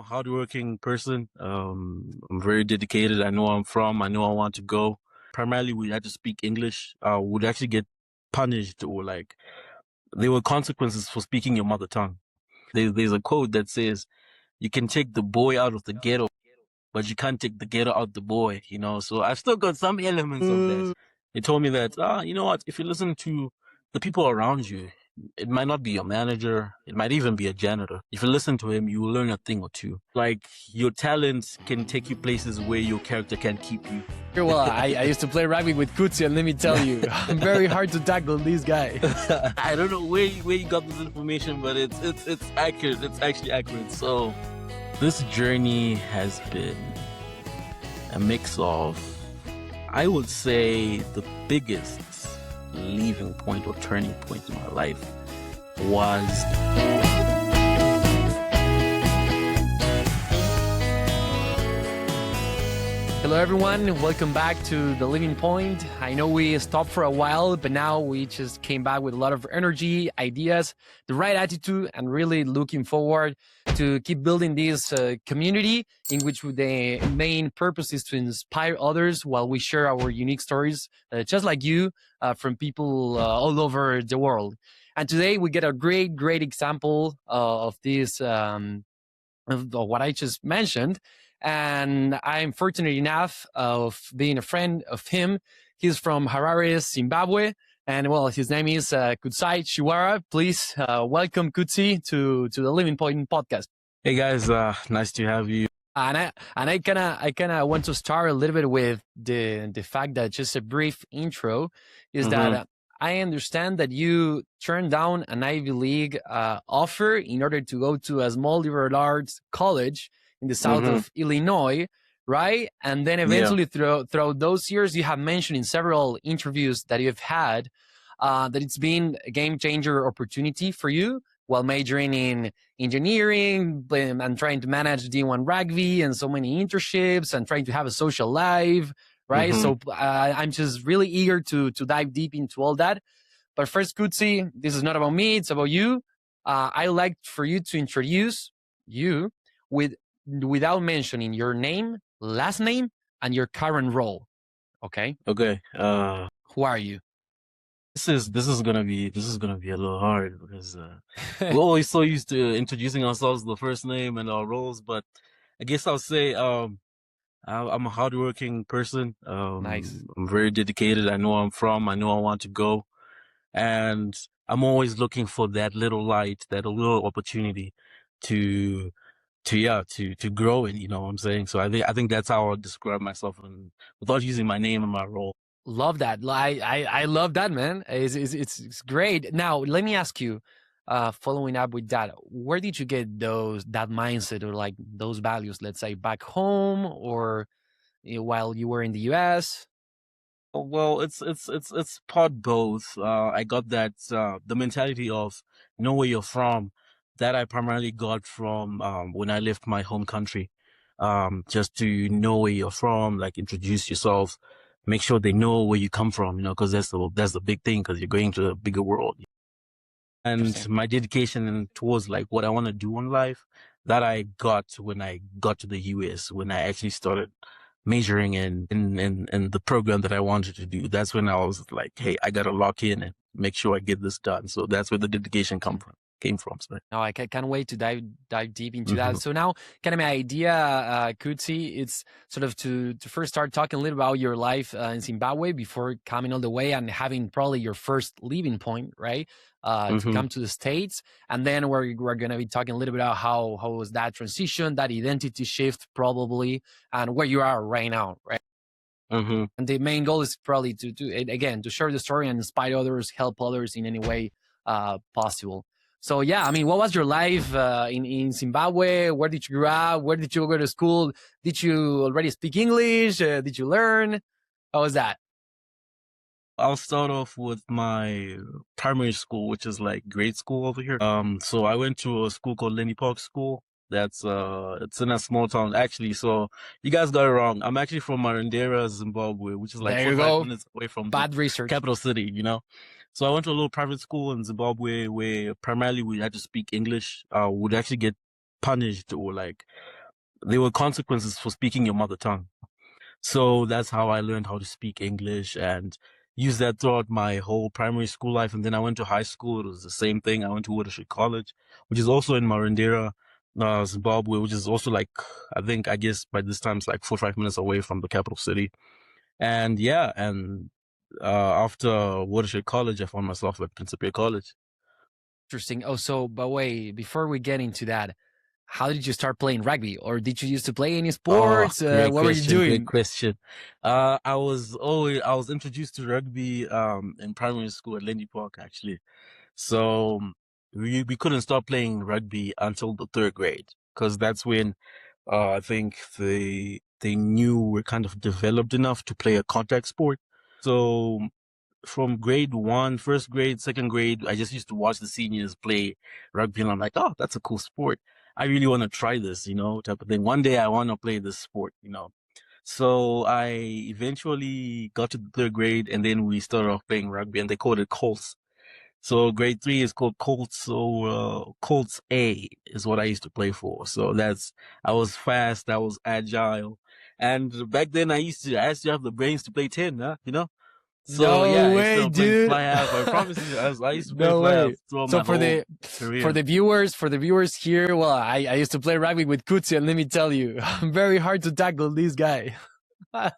hardworking person. I'm very dedicated. I know I'm from. I know I want to go. Primarily, we had to speak English. Would actually get punished or like there were consequences for speaking your mother tongue. There's a quote that says, "You can take the boy out of the ghetto, but you can't take the ghetto out the boy." So I've still got some elements of that. They told me that, you know what? If you listen to the people around you, it might not be your manager. It might even be a janitor. If you listen to him, you will learn a thing or two. Like your talent can take you places where your character can't keep you. Well, I used to play rugby with Kudzai, and let me tell you, I'm very hard to tackle this guy. I don't know where you got this information, but it's accurate. It's actually accurate. So this journey has been a mix of, I would say, the biggest leaving point or turning point in my life was Hello everyone, welcome back to The Living Point. I know we stopped for a while, but now we just came back with a lot of energy, ideas, the right attitude, and really looking forward to keep building this community in which the main purpose is to inspire others while we share our unique stories, just like you, from people all over the world. And today we get a great example of this, of what I just mentioned. And I'm fortunate enough of being a friend of him. He's from Harare, Zimbabwe. And well, his name is Kudzai Chiwara. Please welcome Kudzai to the Living Point podcast. Hey guys, nice to have you. And I kind of want to start a little bit with the fact that, just a brief intro, is that I understand that you turned down an Ivy League offer in order to go to a small liberal arts college in the south of Illinois, right? And then eventually throughout those years, you have mentioned in several interviews that you've had that it's been a game changer opportunity for you while majoring in engineering and trying to manage D1 rugby and so many internships and trying to have a social life, right? So I'm just really eager to dive deep into all that. But first, Kudzai, this is not about me, it's about you. I like for you to introduce you without mentioning your name, last name, and your current role. Okay. Who are you? This is gonna be a little hard because we're always so used to introducing ourselves with the first name and our roles. But I guess I'll say I'm a hardworking person. Nice. I'm very dedicated. I know I'm from. I know I want to go, and I'm always looking for that little light, that little opportunity to grow in, you know what I'm saying? So I think that's how I'll describe myself, and without using my name and my role. Love that. I love that, man. It's great. Now let me ask you, following up with that, where did you get that mindset or like those values? Let's say back home or while you were in the US. Well, it's part both. I got that the mentality of know where you're from. That I primarily got from when I left my home country. Just to know where you're from, like introduce yourself, make sure they know where you come from, because that's the big thing, because you're going to a bigger world. And my dedication towards like what I want to do in life, that I got when I got to the US, when I actually started majoring in the program that I wanted to do. That's when I was like, hey, I gotta lock in and make sure I get this done. So that's where the dedication came from. Sorry. No, I can't wait to dive deep into that. So now, kind of my idea, Kudzai, it's sort of to first start talking a little about your life in Zimbabwe before coming all the way and having probably your first leaving point, right? To come to the States. And then we're going to be talking a little bit about how was that transition, that identity shift probably, and where you are right now, right? And the main goal is probably to share the story and inspire others, help others in any way possible. So yeah, I mean, what was your life in Zimbabwe? Where did you grow up? Where did you go to school? Did you already speak English? Did you learn? How was that? I'll start off with my primary school, which is like grade school over here. So I went to a school called Lenny Park School. That's it's in a small town actually. So you guys got it wrong. I'm actually from Marondera, Zimbabwe, which is like 45 minutes away from the capital city, So I went to a little private school in Zimbabwe where primarily we had to speak English. Would actually get punished or like there were consequences for speaking your mother tongue. So that's how I learned how to speak English and use that throughout my whole primary school life. And then I went to high school. It was the same thing. I went to Watership College, which is also in Marondera, Zimbabwe, which is also like, I guess by this time it's like 4 or 5 minutes away from the capital city. And yeah, and after Watership College, I found myself at Principia College. Interesting. Oh, so, but wait, before we get into that, how did you start playing rugby? Or did you used to play any Oh, sports? great What were you question. Great doing? question. I was introduced to rugby in primary school at Lindy Park actually. So we couldn't start playing rugby until the third grade because that's when I think they knew we're kind of developed enough to play a contact sport. So from grade one, first grade, second grade, I just used to watch the seniors play rugby and I'm like, oh, that's a cool sport. I really want to try this, type of thing. One day I want to play this sport. So I eventually got to the third grade and then we started off playing rugby and they called it Colts. So grade three is called Colts. So Colts A is what I used to play for. So I was fast, I was agile. And back then I used to have the brains to play 10, huh? So yeah, No I way, started playing dude. fly half. I promise you, I used to play No fly half way. throughout So my whole career. for the viewers here, well, I used to play rugby with Kudzai, and let me tell you, I'm very hard to tackle this guy. Yeah,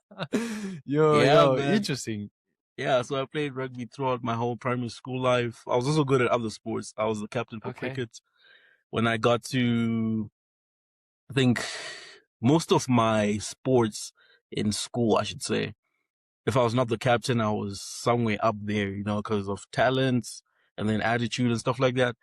Yo, man. interesting. Yeah, so I played rugby throughout my whole primary school life. I was also good at other sports. I was the captain for Okay. cricket. When I got to, I think, most of my sports in school, I should say, if I was not the captain, I was somewhere up there, because of talents and then attitude and stuff like that.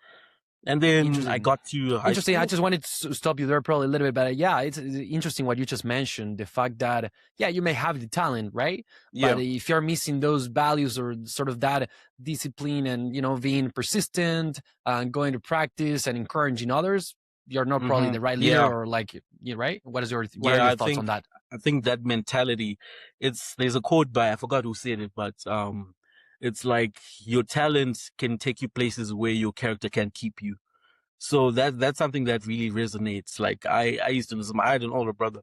And then I Interesting. got to high Interesting. I school. just wanted to stop you there probably a little bit, but yeah, it's interesting what you just mentioned. The fact that, yeah, you may have the talent, right? But Yeah. if you're missing those values or sort of that discipline and, being persistent and going to practice and encouraging others, you're not probably the right leader Yeah. or like, you right? What are Yeah, your I thoughts on think that? I think that mentality, there's a quote by I forgot who said it, but it's like your talent can take you places where your character can't keep you. So that's something that really resonates. Like I used to listen. I had an older brother.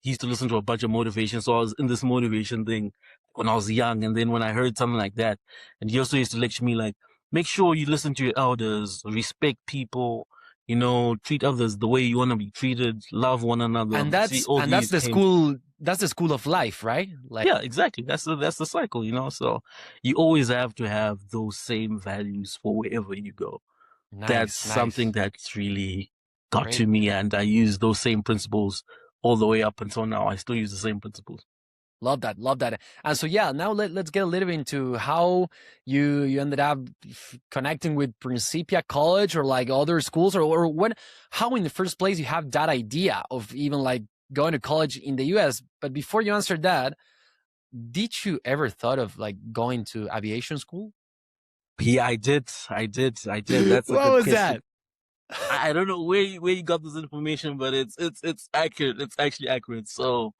He used to listen to a bunch of motivation. So I was in this motivation thing when I was young. And then when I heard something like that, and he also used to lecture me like, make sure you listen to your elders, respect people, treat others the way you want to be treated, love one another. And See, all that's these the came. school of life, right? Like, Yeah, exactly. That's the cycle. So you always have to have those same values for wherever you go. That's nice, something nice. that's really got Great. to me, and I use those same principles all the way up until now. I still use the same principles. Love that, love that. And so yeah, now let's get a little bit into how you ended up connecting with Principia College or like other schools or when how in the first place you have that idea of even like going to college in the US. But before you answer that, did you ever thought of like going to aviation school? Yeah, I did. I did. I did. That's a What good was question. that? I don't know where you got this information, but it's accurate. It's actually accurate. So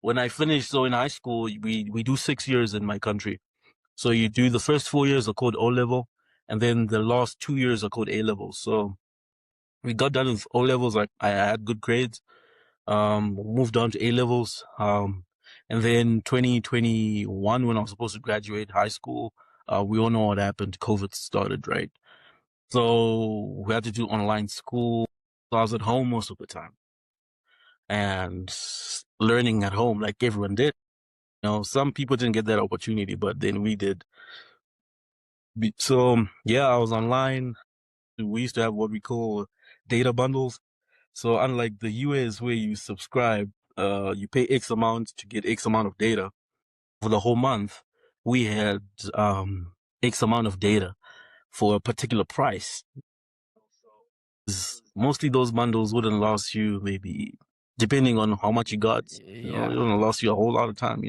when I finished, so in high school, we do 6 years in my country. So you do the first 4 years are called O level, and then the last 2 years are called A levels. So we got done with O levels. I had good grades. Moved on to A levels. And then 2021, when I was supposed to graduate high school, we all know what happened. COVID started, right? So we had to do online school. So I was at home most of the time and learning at home like everyone did. Some people didn't get that opportunity, but then we did. So yeah, I was online. We used to have what we call data bundles. So unlike the US where you subscribe, you pay X amount to get X amount of data for the whole month. We had X amount of data for a particular price. Mostly those bundles wouldn't last you maybe depending on how much you got, it Yeah, wouldn't last you a whole lot of time,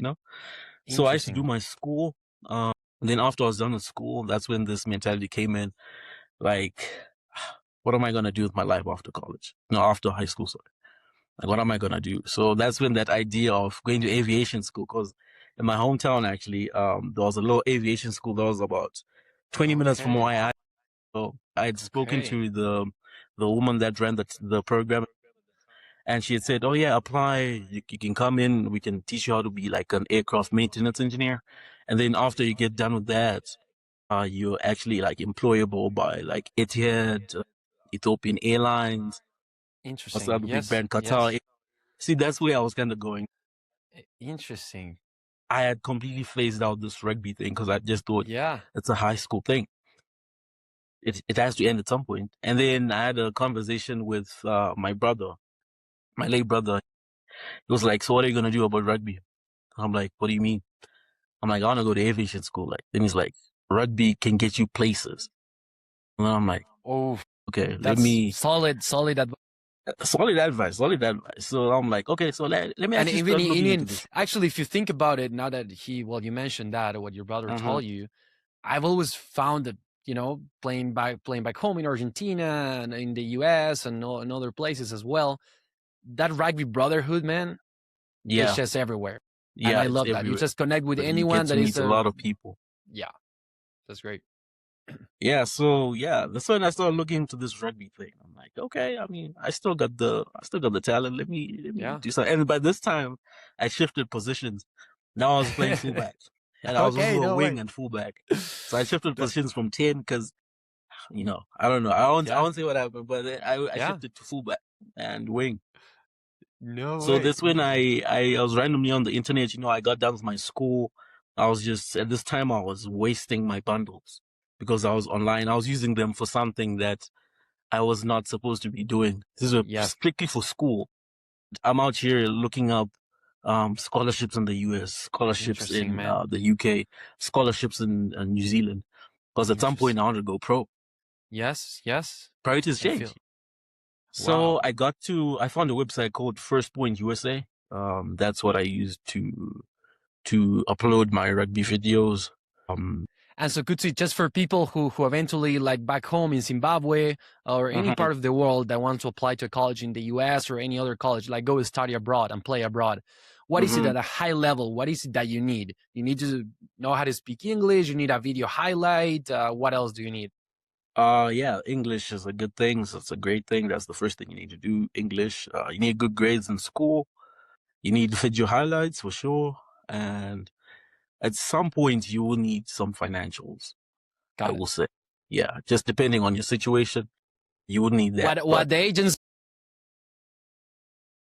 So I used to do interesting. my school. And then after I was done with school, that's when this mentality came in. Like, what am I gonna do with my life after college? No, after high school, sorry. Like, what am I gonna do? So that's when that idea of going to aviation school, because in my hometown actually, there was a little aviation school that was about 20 minutes from where Okay, I. So I had spoken okay. to the woman that ran the program. And she had said, "Oh yeah, apply. You can come in. We can teach you how to be like an aircraft maintenance engineer, and then after you get done with that, you're actually like employable by like Etihad, Ethiopian Airlines, what's the Interesting. other big Yes. brand, Yes. Qatar." See, that's where I was kind of going. Interesting. I had completely phased out this rugby thing because I just thought Yeah. it's a high school thing. It has to end at some point. And then I had a conversation with my brother, my late brother. He was like, "So what are you gonna do about rugby?" I'm like, "What do you mean?" I'm like, "I want to go to aviation school." Like, then he's like, "Rugby can get you places." And I'm like, Oh, "Okay, let that's me." solid. Solid advice. Solid advice, solid advice. So I'm like, okay, so let me And actually even start looking in into this. actually, if you think about it, now that well, you mentioned that or what your brother Uh-huh. told you, I've always found that playing back home in Argentina and in the US and in other places as well, that rugby brotherhood, man, it's Yeah, just everywhere, and yeah, I it's love that. You everywhere. just connect with You get anyone to that is meet a a lot of people. yeah, that's great. Yeah, so yeah, that's when I started looking into this rugby thing. I'm like, okay, I mean, I still got the talent. Let me Yeah. do something. And by this time, I shifted positions. Now I was playing fullback, and I was also Okay, a no wing way. and fullback. So I shifted That- positions from 10 because I don't know, I yeah, won't say what happened, but I yeah, shifted to fullback and wing. no So way. this when I was randomly on the internet, I got done with my school. I was just at this time I was wasting my bundles because I was online. I was using them for something that I was not supposed to be doing. This is Yes, strictly for school. I'm out here looking up scholarships in the US, scholarships interesting, in man. the UK, scholarships in New Zealand. Because at some point I Interesting. wanted to go pro. Yes, yes. Priorities I feel change. So wow. I found a website called First Point USA. That's what I used to upload my rugby videos. Um, And so, Kutsi, just for people who eventually, like back home in Zimbabwe or any mhm, part of the world that want to apply to a college in the US or any other college, like go study abroad and play abroad, what is it mhm. at a high level? What is it that you need? You need to know how to speak English. You need a video highlight. What else do you need? Yeah, English is a good thing. So it's a great thing. That's the first thing you need to do. English. You need good grades in school. You need video highlights for sure. And at some point, you will need some financials, I Got it. will say. Yeah, just depending on your situation, you would need that. But What the agents?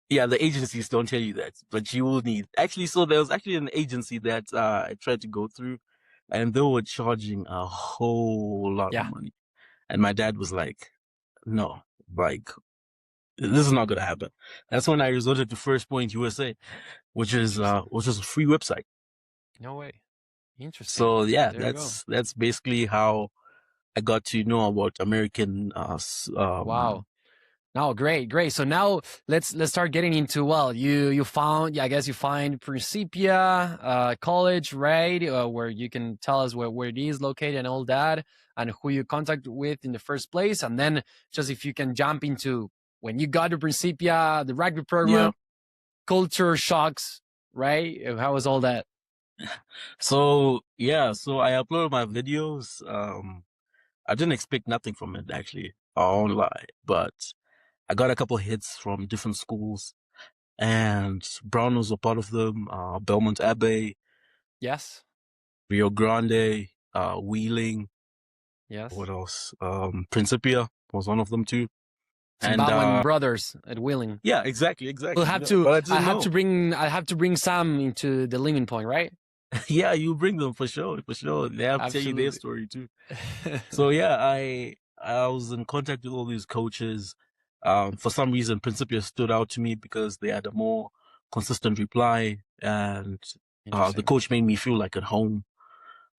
yeah, the agencies don't tell you that, but you will need. Actually, so there was actually an agency that I tried to go through, and they were charging a whole lot of Yeah, money. And my dad was like, no, like, this is not going to happen. That's when I resorted to First Point USA, interesting. which is a free website. No way. Interesting. So yeah, There you go. that's basically how I got to know about American, Wow. No, great, great. So now let's start getting into you found, yeah, I guess you find Principia College, right? Where you can tell us where it is located and all that, and who you contact with in the first place, and then just if you can jump into when you got to Principia, the rugby yeah. program, culture shocks, right? How was all that? So yeah, so I uploaded my videos. I didn't expect nothing from it actually. I won't lie, but I got a couple hits from different schools, and Brown was a part of them. Belmont Abbey, Yes, Rio Grande, Wheeling. yes. What else? Principia was one of them too. And Zimbabwean brothers at Willing. yeah, exactly, We'll exactly. have to. But I didn't know. I have to bring some into the living point, right? Yeah, you bring them for sure, for sure. They have to tell you their Absolutely. story too. So yeah, I was in contact with all these coaches. For some reason, Principia stood out to me because they had a more consistent reply, and the Interesting. coach made me feel like at home.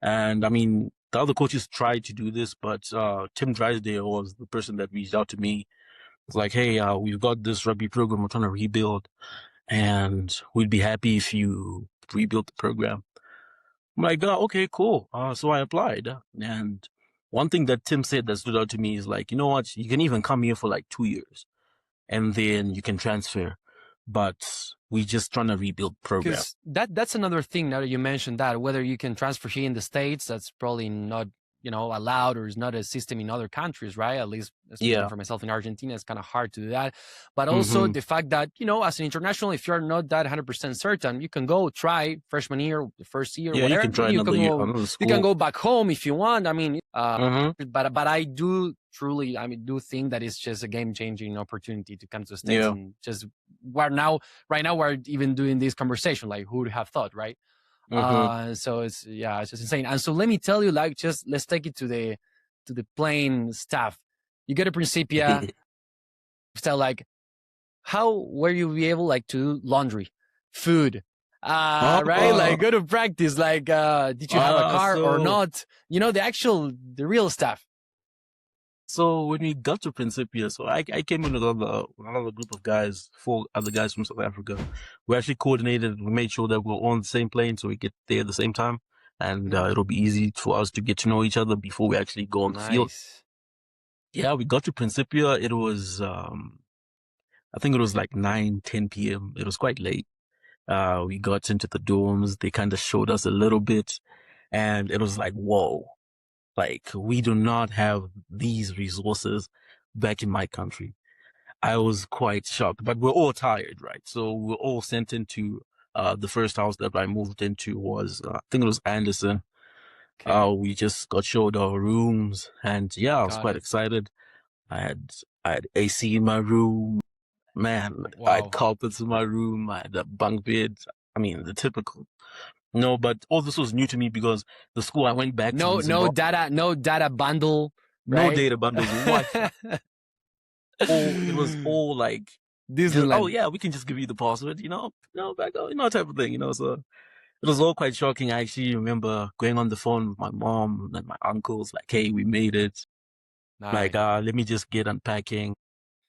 And I mean, the other coaches tried to do this, but Tim Drysdale was the person that reached out to me. It's like, hey, we've got this rugby program we're trying to rebuild, and we'd be happy if you rebuild the program. I'm like, oh, okay, cool. So I applied. And one thing that Tim said that stood out to me is like, you know what? You can even come here for like 2 years and then you can transfer. But we just trying to rebuild program. Because that's another thing now that you mentioned that whether you can transfer here in the States, that's probably not allowed, or is not a system in other countries, right? At least speaking Yeah. for myself, in Argentina, it's kind of hard to do that. But also Mm-hmm. the fact that, as an international, if you're not that 100% certain, you can go try freshman year, the first year, Yeah, you whatever. can try Then you another can year, go, another you can school. go back home if you want. I mean, Mm-hmm. but I do truly, do think that it's just a game changing opportunity to come to the States, Yeah. and just right now we're even doing this conversation. Like, who would have thought, right? Mm-hmm. So it's just insane. And so let me tell you, like, just let's take it to the plain stuff. You get a Principia, so like, how were you be able, like, to do laundry, food, right? Oh, Like, go to practice. Like, did you have a car or so not? The real stuff. when we got to Principia, so I came in with another group of guys, 4 other guys from South Africa. We actually coordinated. We made sure that we were on the same plane, so we get there at the same time, and it'll be easy for us to get to know each other before we actually go on the field. Nice. Yeah, we got to Principia. It was I think it was like 9, 10 p.m. It was quite late. We got into the dorms. They kind of showed us a little bit, and it was like, whoa. Like, we do not have these resources back in my country. I was quite shocked, but we're all tired, right? So we're all sent into, the first house that I moved into was, I think it was Anderson. Okay, We just got showed our rooms, and yeah, I was got quite it. excited. I had, I had AC in my room. Man, I had Wow. carpets in my room. I had a bunk bed. I mean, the typical. No, but all this was new to me because the school I went back to No, in Zimbabwe, no data bundle, no right? data bundles, Wi-Fi. It was all like, just, oh Disneyland. yeah, we can just give you the password, back, type of thing, so it was all quite shocking. I actually remember going on the phone with my mom and my uncles, like, hey, we made it. Like, Nice. let me just get unpacking.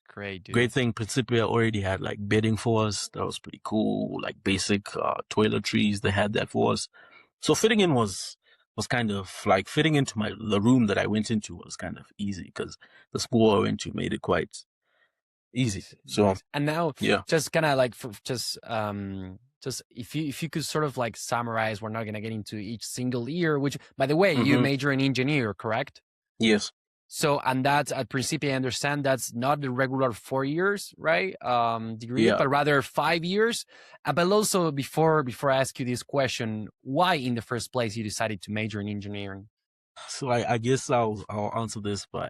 Great, dude. Great thing, Principia already had like bedding for us. That was pretty cool. Like basic toiletries, they had that for us. So fitting in was kind of like fitting into the room that I went into was kind of easy because the school I went to made it quite easy. Nice, So nice. And now, yeah. just kind of like, just if you could sort of like summarize, we're not gonna get into each single year. Which, by the way, you Mm-hmm. major in engineer, correct? Yes. So, and that's at Principia, I understand that's not the regular 4 years, right? Degree, Yeah. but rather 5 years. But also, before I ask you this question, why in the first place you decided to major in engineering? So I guess I'll answer this by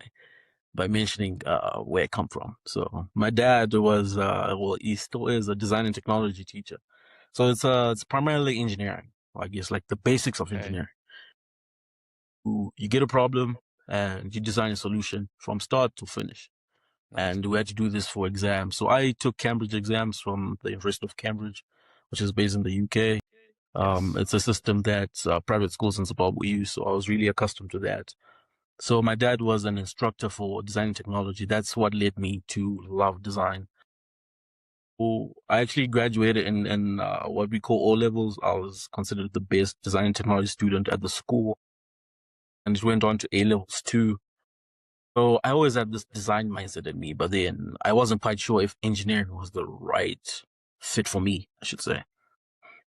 mentioning where I come from. So my dad was well, he still is a design and technology teacher. So it's primarily engineering. I guess like the basics of Okay, engineering. You get a problem and you design a solution from start to finish. nice. And we had to do this for exams. So I took Cambridge exams from the University of Cambridge, which is based in the UK. Yes, It's a system that private schools in Zimbabwe use. So I was really accustomed to that. So my dad was an instructor for design and technology. That's what led me to love design. So I actually graduated in what we call O levels. I was considered the best design and technology student at the school, and it went on to A levels too. So I always had this design mindset in me, but then I wasn't quite sure if engineering was the right fit for me, I should say.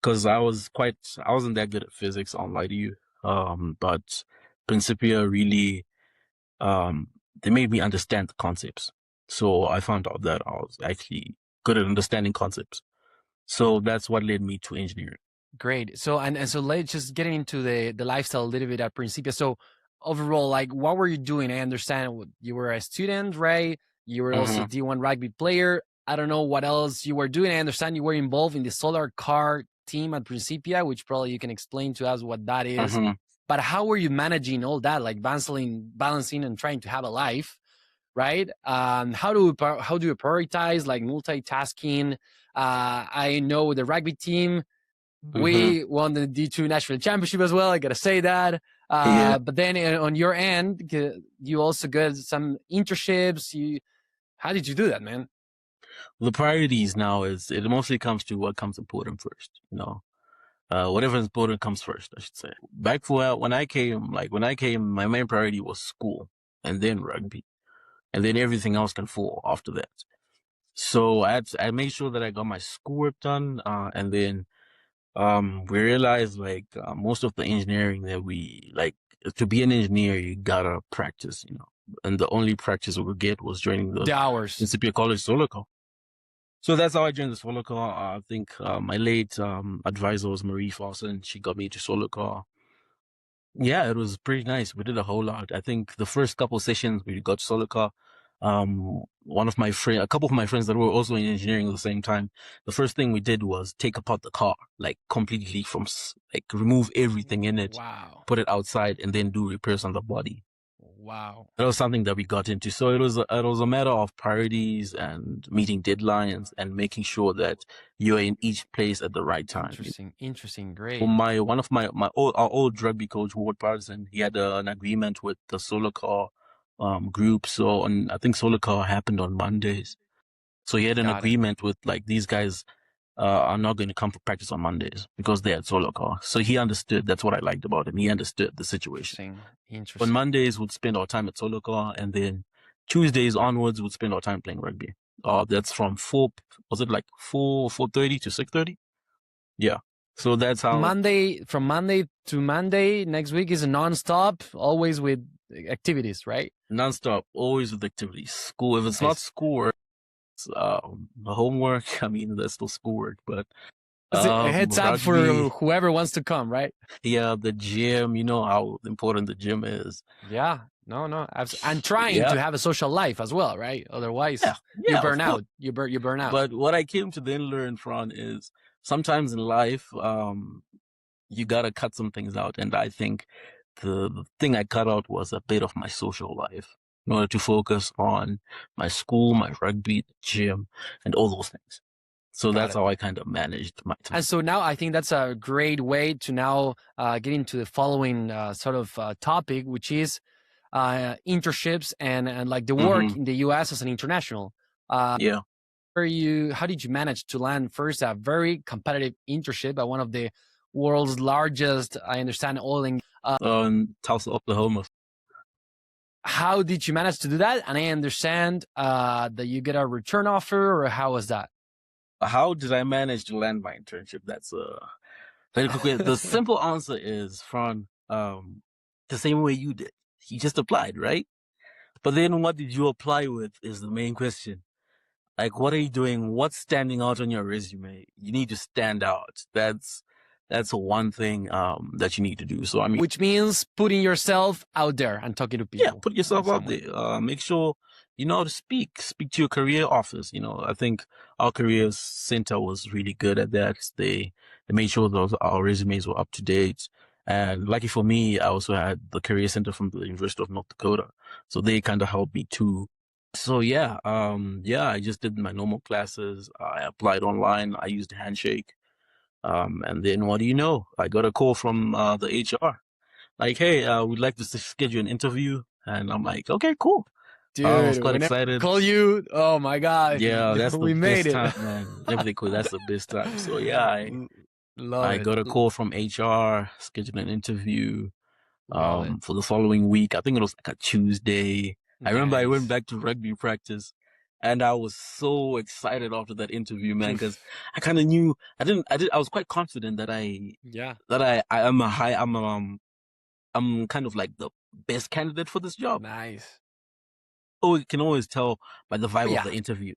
Because I wasn't that good at physics, I'll lie to you. But Principia really, um, they made me understand the concepts. So I found out that I was actually good at understanding concepts. So that's what led me to engineering. great. So, and so let's just get into the lifestyle a little bit at Principia. So overall, like, what were you doing? I understand you were a student, right? You were also Mm-hmm. D1 rugby player. I don't know what else you were doing. I understand you were involved in the solar car team at Principia, which probably you can explain to us what that is. Mm-hmm. But how were you managing all that, like balancing and trying to have a life, right? How do you prioritize, like, multitasking? I know the rugby team, Mm-hmm. we won the D2 national championship as well. I gotta say that. Yeah. But then on your end, you also got some internships. How did you do that, man? The priorities now is it mostly comes to what comes important first. Whatever is important comes first, I should say. Back for when I came, my main priority was school and then rugby, and then everything else can fall after that. So I made sure that I got my schoolwork done, and then we realized like most of the engineering that we like to be an engineer, you gotta practice, you know. And the only practice we would get was joining the The hours. Principia College solo call. So that's how I joined the solo call. I think my late advisor was Marie Fawson. She got me to solo call. Yeah, it was pretty nice. We did a whole lot. I think the first couple sessions we got solo car. A couple of my friends that were also in engineering at the same time. The first thing we did was take apart the car, like completely like remove everything in it, Wow. put it outside, and then do repairs on the body. Wow. That was something that we got into. So it was a matter of priorities and meeting deadlines and making sure that you're in each place at the right time. Interesting, great. One of our old rugby coach, Ward Patterson, he had an agreement with the solo car group. So I think solo car happened on Mondays. So he had an agreement with like these guys are not going to come for practice on Mondays because they had solo car. So he understood. That's what I liked about him. He understood the situation. Interesting. On Mondays, we'd spend our time at solo car, and then Tuesdays onwards, we'd spend our time playing rugby. That's from 4:30 to 6:30? Yeah. So that's how from Monday to Monday next week is a non-stop, always with activities, right? Non-stop, always with activities. School. If it's not schoolwork, it's homework. I mean, that's still schoolwork, but a heads up rugby, for whoever wants to come, right? Yeah, the gym. You know how important the gym is. Yeah. No. I'm trying to have a social life as well, right? Otherwise, you burn out. You burn out. But what I came to then learn from is sometimes in life, you gotta cut some things out, and I think the thing I cut out was a bit of my social life in order to focus on my school, my rugby, the gym, and all those things. So that's how I kind of managed my time. And so now I think that's a great way to now get into the following sort of topic, which is internships and like the work in the U.S. as an international. How did you manage to land first a very competitive internship at one of the world's largest, I understand, oil and Tulsa, Oklahoma. How did you manage to do that? And I understand that you get a return offer, or how was that? How did I manage to land my internship? That's very quick. The simple answer is from the same way you did. You just applied, right? But then what did you apply with is the main question. Like, what are you doing? What's standing out on your resume? You need to stand out. That's one thing that you need to do. So I mean, which means putting yourself out there and talking to people. Yeah, put yourself out there. Make sure you know how to speak. Speak to your career office. You know, I think our career center was really good at that. They made sure our resumes were up to date. And lucky for me, I also had the career center from the University of North Dakota, so they kind of helped me too. So I just did my normal classes. I applied online. I used Handshake. And then what do you know? I got a call from the HR. Like, hey, we'd like to schedule an interview. And I'm like, okay, cool. Dude, I was quite excited. Call you. Oh my God. Yeah, that's we the made best time, man. Everything cool. That's the best time. So yeah, I got a call from HR, scheduled an interview for the following week. I think it was like a Tuesday. Nice. I remember I went back to rugby practice, and I was so excited after that interview, man, because I kind of knew I was quite confident that I'm kind of like the best candidate for this job. Nice. Oh, you can always tell by the vibe of the interview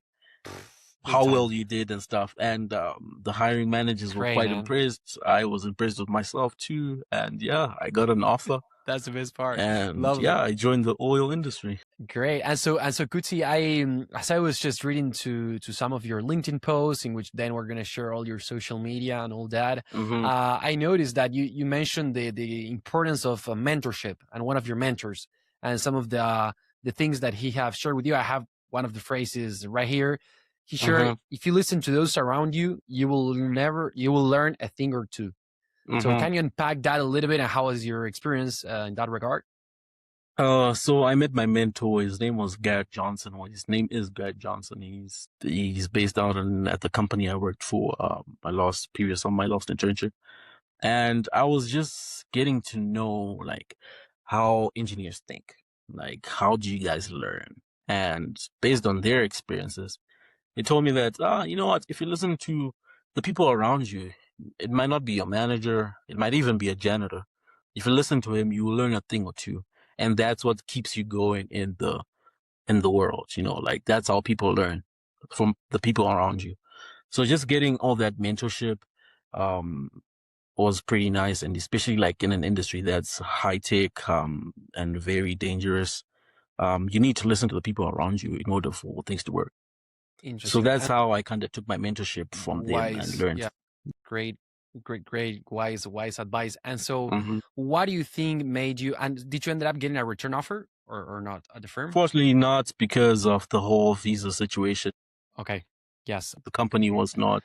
how well you did and stuff. And the hiring managers were quite impressed. I was impressed with myself too. And yeah, I got an offer. That's the best part. And I joined the oil industry. Great. And so Kudzai, as I was just reading to some of your LinkedIn posts, in which then we're going to share all your social media and all that, I noticed that you mentioned the importance of mentorship and one of your mentors and some of the things that he have shared with you. I have one of the phrases right here. He shared, if you listen to those around you, you will learn a thing or two. So can you unpack that a little bit, and how was your experience in that regard? So I met my mentor. His name was Garrett Johnson. Well, his name is Garrett Johnson. He's based out at the company I worked for, my last internship. And I was just getting to know like how engineers think. Like, how do you guys learn? And based on their experiences, they told me that, you know what, if you listen to the people around you, it might not be your manager, it might even be a janitor, if you listen to him, you will learn a thing or two. And that's what keeps you going in the world, you know, like that's how people learn from the people around you. So just getting all that mentorship, um, was pretty nice. And especially like in an industry that's high tech, and very dangerous. You need to listen to the people around you in order for things to work. So Interesting. that's And how I kind of took my mentorship from them and wise, learned. yeah, great, great, wise advice. And so, Hmm. what do you think made you? And did you end up getting a return offer or not at the firm? Fortunately, not because of the whole visa situation. Okay. Yes. The company was not,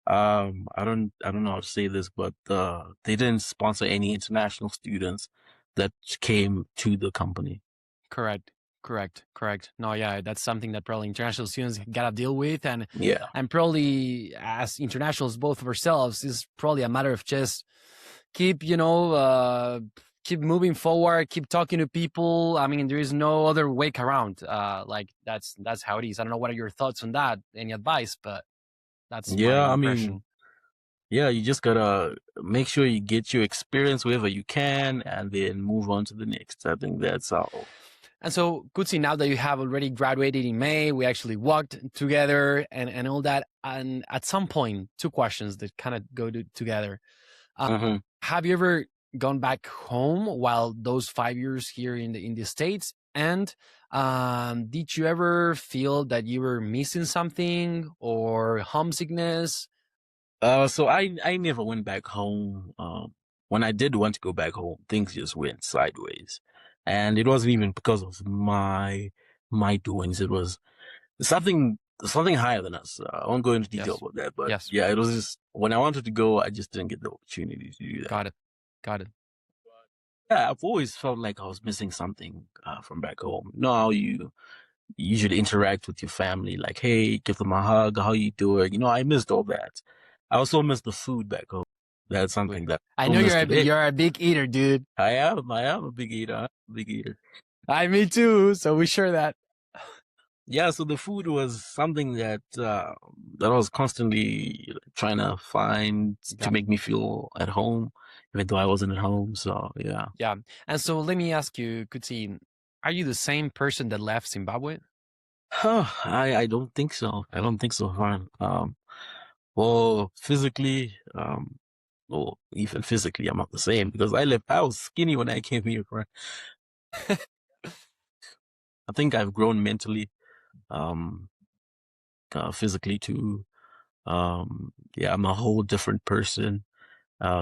I don't know how to say this, but they didn't sponsor any international students that came to the company. Correct. Correct. No, yeah, that's something that probably international students gotta deal with, Yeah. and probably as internationals, both of ourselves, is probably a matter of just keep, keep moving forward, keep talking to people. I mean, there is no other way around. Like that's how it is. I don't know what are your thoughts on that. Any advice, but that's my Yeah, I impression. mean, yeah, you just gotta make sure you get your experience wherever you can and then move on to the next. I think that's all. And so, Kutsi, now that you have already graduated in May, we actually walked together and all that. And at some point, two questions that kind of together. Uh, Hmm. have you ever gone back home while those 5 years here in the States? And did you ever feel that you were missing something or homesickness? So I never went back home. When I did want to go back home, things just went sideways, and it wasn't even because of my doings. It was something higher than us. I won't go into detail Yes. about that, but Yes. yeah, it was just when I wanted to go, I just didn't get the opportunity to do that. Got it. Got it. Yeah, I've always felt like I was missing something from back home. You know how you usually interact with your family, like, hey, give them a hug, how you doing? You know, I missed all that. I also missed the food back home. That's something that I I still know miss today. you're a big eater, dude. I am a big eater. I'm a big eater. Me too. So we share that. Yeah, so the food was something that I was constantly trying to find to Yeah. make me feel at home, even though I wasn't at home. So yeah. Yeah. And so let me ask you, Kuti, are you the same person that left Zimbabwe? I don't think so. I don't think so, Juan. Well, physically, or even physically, I'm not the same because I was skinny when I came here, right? I think I've grown mentally, um, physically too. Yeah, I'm a whole different person,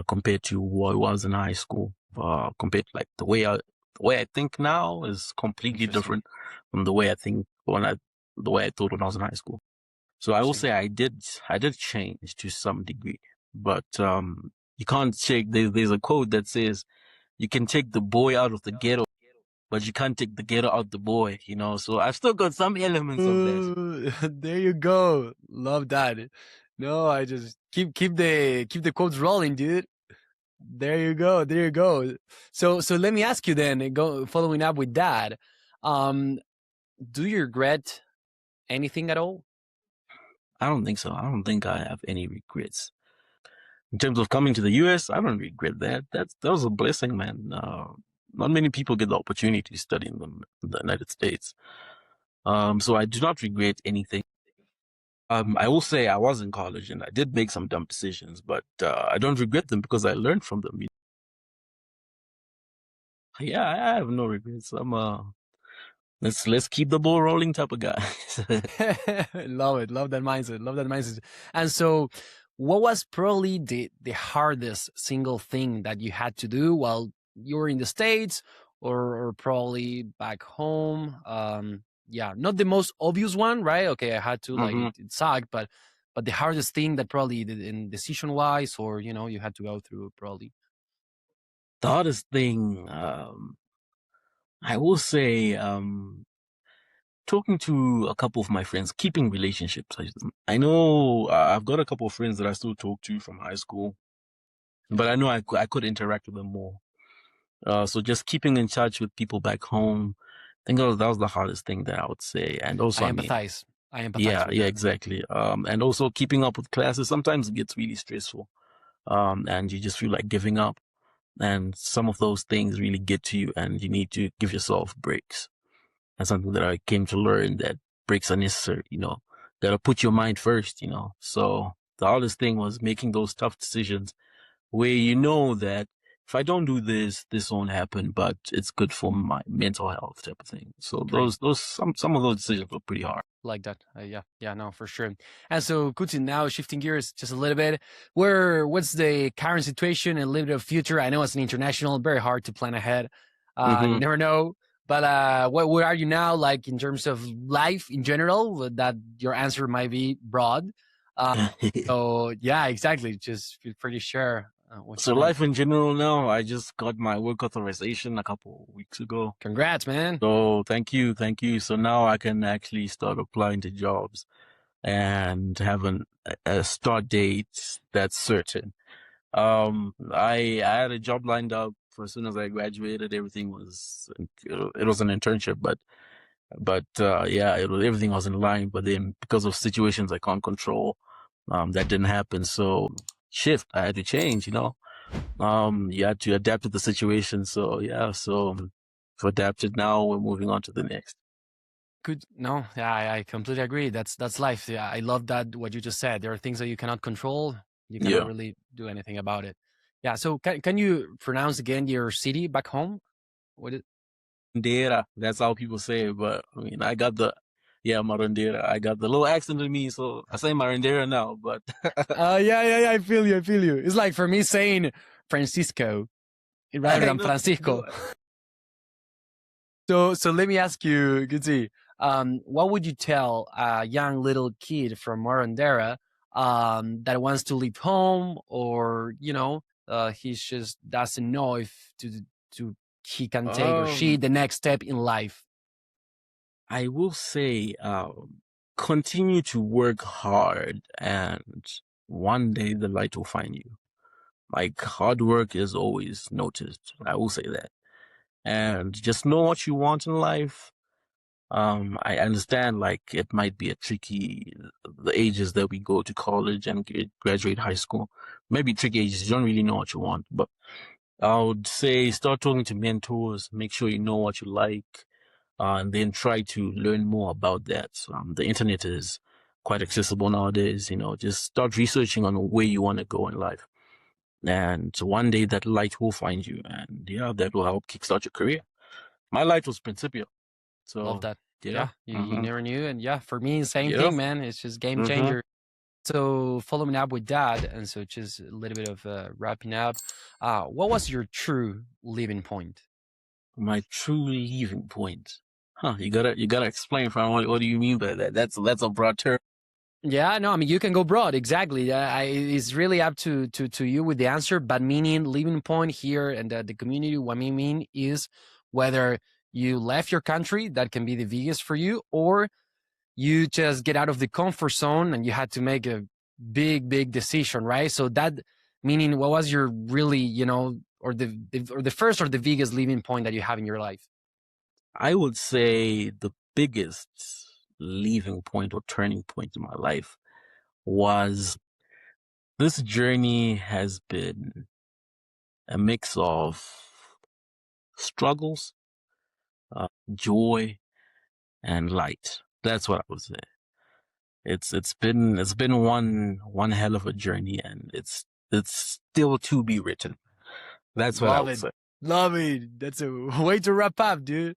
compared to who I was in high school. Compared to like the way I think now is completely Interesting. different from the way I think the way I thought when I was in high school. So I will Interesting. say I did change to some degree, but you can't take. There's a quote that says you can take the boy out of the ghetto, but you can't take the ghetto out the boy. You know, so I've still got some elements of that. There you go. Love that. No, I just keep the quotes rolling, dude. There you go. There you go. So let me ask you then, go following up with that. Um, do you regret anything at all? I don't think so. I don't think I have any regrets in terms of coming to the U.S. I don't regret that. That was a blessing, man. Not many people get the opportunity to study in the United States. So I do not regret anything. I will say I was in college and I did make some dumb decisions, but I don't regret them because I learned from them. Yeah, I have no regrets. I'm let's keep the ball rolling type of guy. Love it. Love that mindset. Love that mindset. And so, what was probably the hardest single thing that you had to do while you were in the States or probably back home? Yeah, not the most obvious one, right? Okay, I had to like Hmm. it sucked, but the hardest thing that probably in decision wise or you had to go through probably. The hardest thing, I will say, talking to a couple of my friends, keeping relationships. I know I've got a couple of friends that I still talk to from high school, but I know I could interact with them more. So just keeping in touch with people back home, I think that was the hardest thing that I would say. And also, I I mean, empathize. I empathize with yeah, that. exactly. And also keeping up with classes. Sometimes it gets really stressful. And you just feel like giving up. And some of those things really get to you, and you need to give yourself breaks. That's something that I came to learn, that breaks are necessary, gotta put your mind first, So the hardest thing was making those tough decisions where you know that if I don't do this, this won't happen, but it's good for my mental health type of thing. So Great. some of those decisions were pretty hard. Like that. Yeah, no, for sure. And so, Kuti, now shifting gears just a little bit, what's the current situation and a little bit of future? I know it's an international, very hard to plan ahead. You never know. But where are you now, like in terms of life in general? That your answer might be broad. So yeah, exactly. Just feel free to share what So you think. life in general now, I just got my work authorization a couple of weeks ago. Congrats, man. So thank you. So now I can actually start applying to jobs and have a start date that's certain. I had a job lined up for as soon as I graduated. It was an internship, but yeah, everything was in line. But then because of situations I can't control, that didn't happen. So I had to change. You had to adapt to the situation. So yeah, so adapted. Now we're moving on to the next. Good. No, yeah, I completely agree. That's life. Yeah, I love that what you just said. There are things that you cannot control. You cannot really do anything about it. Yeah. So can you pronounce again your city back home? What is? Marondera. That's how people say it. But I mean, Marondera. I got the little accent in me, so I say Marondera now. But Yeah. I feel you. It's like for me saying Francisco rather than Francisco. So let me ask you, Kudzai, what would you tell a young little kid from Marondera that wants to leave home, or he just doesn't know if he can take or she the next step in life? I will say, continue to work hard, and one day the light will find you. Like, hard work is always noticed. I will say that. And just know what you want in life. I understand, like, it might be the ages that we go to college and graduate high school. Maybe tricky ages, you don't really know what you want. But I would say start talking to mentors, make sure you know what you like, and then try to learn more about that. The internet is quite accessible nowadays, just start researching on where you want to go in life. And one day that light will find you, and yeah, that will help kickstart your career. My light was Principia. So love that. yeah, you never knew. And yeah, for me, same thing, man. It's just game changer. So following up with that, and so just a little bit of wrapping up, what was your true leaving point? My true leaving point. You gotta explain, from what do you mean by that? That's a broad term. Yeah, no, I mean, you can go broad. Exactly. It's really up to you with the answer, but meaning leaving point here and the community, what I mean is whether you left your country, that can be the biggest for you, or you just get out of the comfort zone and you had to make a big decision, right? So that meaning, what was your really, or the first or the biggest leaving point that you have in your life? I would say the biggest leaving point or turning point in my life was, this journey has been a mix of struggles, joy, and light. That's what I would say. It's been one hell of a journey, and it's still to be written. That's what I would say. Love it. That's a way to wrap up, dude.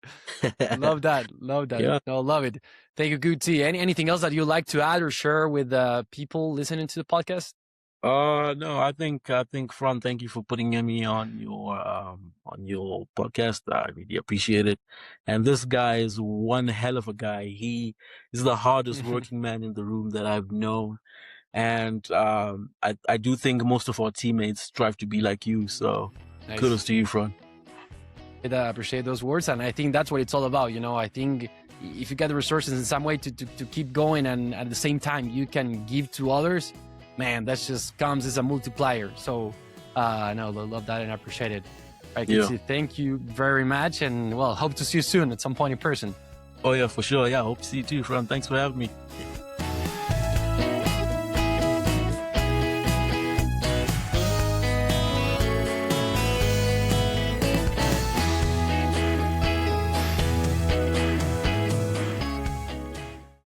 Love that. Yeah. No, love it. Thank you, Kudzai. Anything else that you'd like to add or share with people listening to the podcast? No, I think Fran, thank you for putting me on your podcast. I really appreciate it. And this guy is one hell of a guy. He is the hardest working man in the room that I've known. And I do think most of our teammates strive to be like you. So nice. Kudos to you, Fran. I appreciate those words, and I think that's what it's all about. I think if you get the resources in some way to keep going, and at the same time you can give to others, man, that just comes as a multiplier. So no, love that and I appreciate it. Right, Kudzai, thank you very much, and well, hope to see you soon at some point in person. Oh yeah, for sure. Yeah, hope to see you too, Fran. Thanks for having me.